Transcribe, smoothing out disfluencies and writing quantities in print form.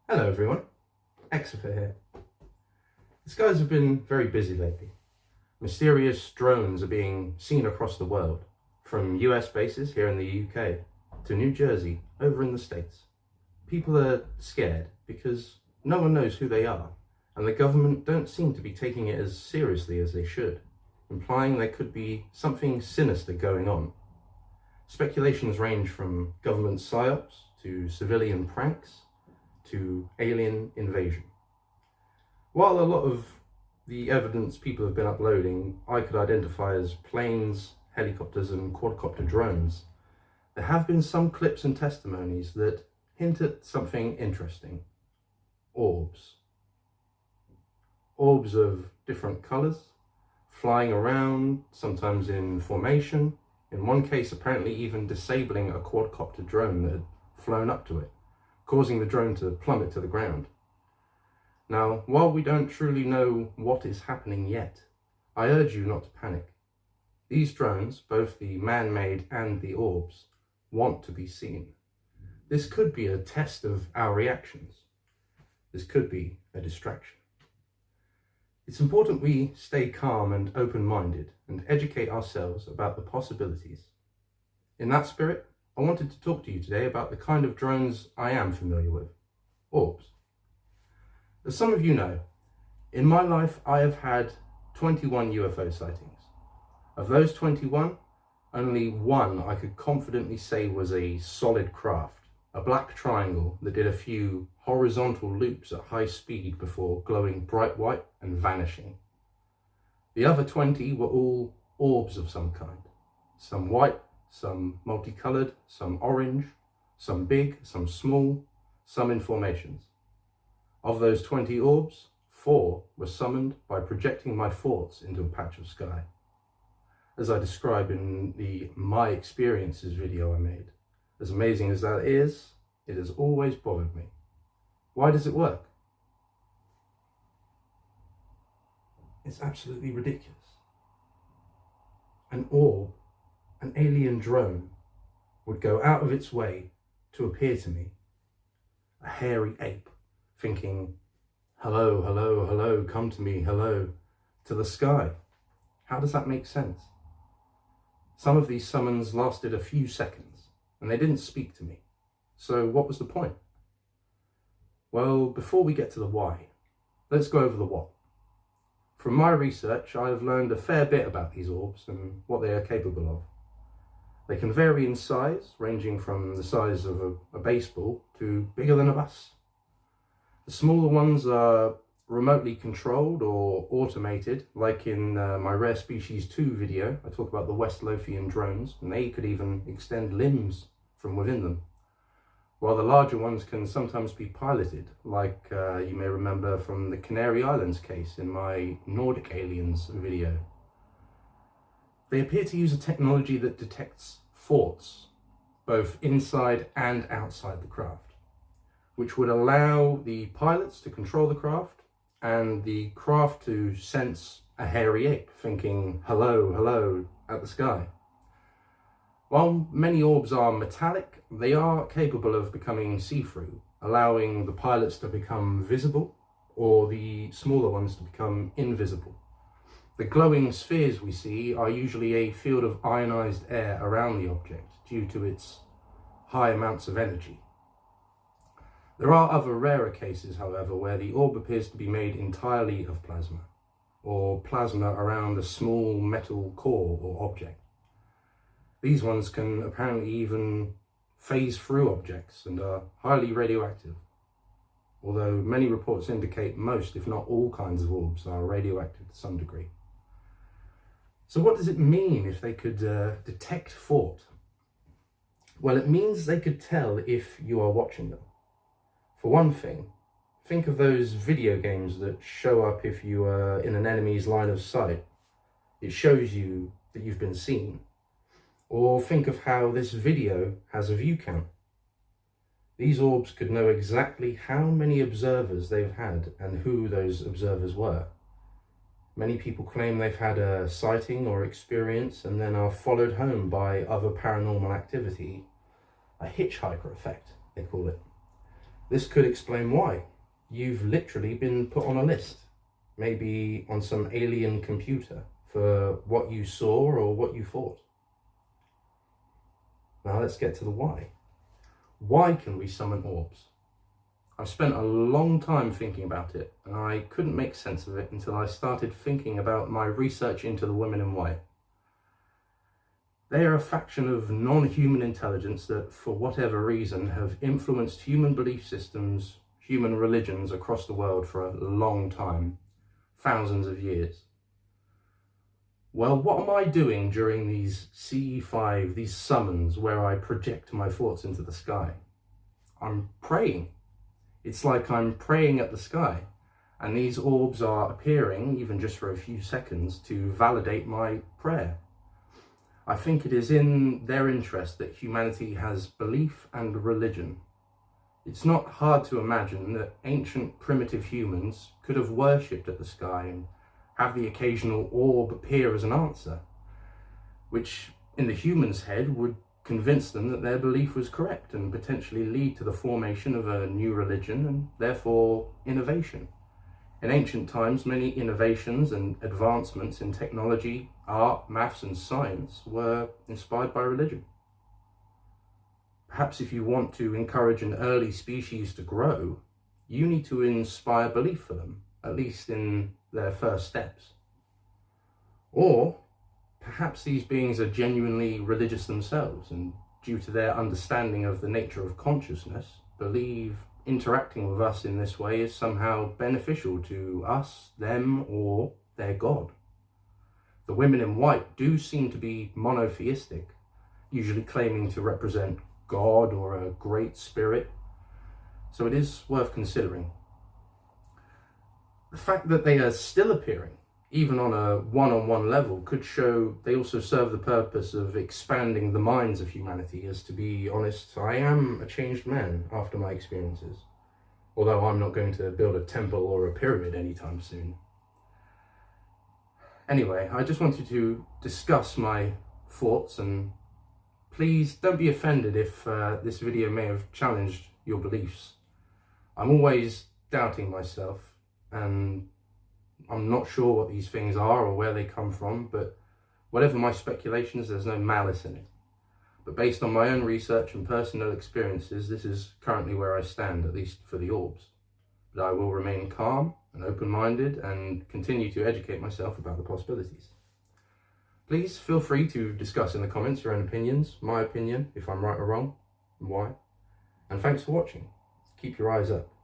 Hello everyone, Xopha here. The skies have been very busy lately. Mysterious drones are being seen across the world, from US bases here in the UK to New Jersey over in the States. People are scared because no one knows who they are, and the government don't seem to be taking it as seriously as they should, implying there could be something sinister going on. Speculations range from government psyops to civilian pranks to alien invasion. While a lot of the evidence people have been uploading I could identify as planes, helicopters and quadcopter drones, there have been some clips and testimonies that hint at something interesting. Orbs. Orbs of different colours, flying around, sometimes in formation, in one case apparently even disabling a quadcopter drone that had flown up to it, causing the drone to plummet to the ground. Now, while we don't truly know what is happening yet, I urge you not to panic. These drones, both the man-made and the Orbs, want to be seen. This could be a test of our reactions. This could be a distraction. It's important we stay calm and open-minded and educate ourselves about the possibilities. In that spirit, I wanted to talk to you today about the kind of drones I am familiar with, Orbs. As some of you know, in my life I have had 21 UFO sightings. Of those 21, only one I could confidently say was a solid craft, a black triangle that did a few horizontal loops at high speed before glowing bright white and vanishing. The other 20 were all orbs of some kind, some white, some multicoloured, some orange, some big, some small, some in formations. Of those 20 orbs, 4 were summoned by projecting my thoughts into a patch of sky. As I describe in the My Experiences video I made, as amazing as that is, it has always bothered me. Why does it work? It's absolutely ridiculous. An orb, an alien drone, would go out of its way to appear to me, a hairy ape, thinking, hello, hello, hello, come to me, hello, to the sky. How does that make sense? Some of these summons lasted a few seconds, and they didn't speak to me. So what was the point? Well, before we get to the why, let's go over the what. From my research, I have learned a fair bit about these orbs and what they are capable of. They can vary in size, ranging from the size of a baseball to bigger than a bus. The smaller ones are remotely controlled or automated, like in my Rare Species 2 video. I talk about the West Lothian drones, and they could even extend limbs from within them. While the larger ones can sometimes be piloted, like you may remember from the Canary Islands case in my Nordic Aliens video. They appear to use a technology that detects thoughts, both inside and outside the craft, which would allow the pilots to control the craft and the craft to sense a hairy ape thinking hello, hello at the sky. While many orbs are metallic, they are capable of becoming see-through, allowing the pilots to become visible or the smaller ones to become invisible. The glowing spheres we see are usually a field of ionized air around the object due to its high amounts of energy. There are other rarer cases, however, where the orb appears to be made entirely of plasma, or plasma around a small metal core or object. These ones can apparently even phase through objects and are highly radioactive, although many reports indicate most, if not all, kinds of orbs are radioactive to some degree. So what does it mean if they could detect thought? Well, it means they could tell if you are watching them. For one thing, think of those video games that show up if you are in an enemy's line of sight. It shows you that you've been seen. Or think of how this video has a view count. These orbs could know exactly how many observers they've had and who those observers were. Many people claim they've had a sighting or experience and then are followed home by other paranormal activity. A hitchhiker effect, they call it. This could explain why you've literally been put on a list, maybe on some alien computer, for what you saw or what you thought. Now let's get to the why. Why can we summon orbs? I've spent a long time thinking about it, and I couldn't make sense of it until I started thinking about my research into the women in white. They are a faction of non-human intelligence that, for whatever reason, have influenced human belief systems, human religions across the world for a long time, thousands of years. Well, what am I doing during these CE5, these summons where I project my thoughts into the sky? I'm praying. It's like I'm praying at the sky, and these orbs are appearing, even just for a few seconds, to validate my prayer. I think it is in their interest that humanity has belief and religion. It's not hard to imagine that ancient primitive humans could have worshipped at the sky and have the occasional orb appear as an answer, which in the human's head would convince them that their belief was correct and potentially lead to the formation of a new religion and therefore innovation. In ancient times, many innovations and advancements in technology, art, maths and science were inspired by religion. Perhaps if you want to encourage an early species to grow, you need to inspire belief for them, at least in their first steps. Or perhaps these beings are genuinely religious themselves, and due to their understanding of the nature of consciousness, believe interacting with us in this way is somehow beneficial to us, them, or their God. The women in white do seem to be monotheistic, usually claiming to represent God or a great spirit, so it is worth considering. The fact that they are still appearing, even on a one-on-one level, could show they also serve the purpose of expanding the minds of humanity, as, to be honest, I am a changed man after my experiences, although I'm not going to build a temple or a pyramid anytime soon. Anyway, I just wanted to discuss my thoughts, and please don't be offended if this video may have challenged your beliefs. I'm always doubting myself, and I'm not sure what these things are or where they come from, but whatever my speculations, there's no malice in it. But based on my own research and personal experiences, this is currently where I stand, at least for the orbs. But I will remain calm and open-minded and continue to educate myself about the possibilities. Please feel free to discuss in the comments your own opinions, my opinion, if I'm right or wrong, and why. And thanks for watching. Keep your eyes up.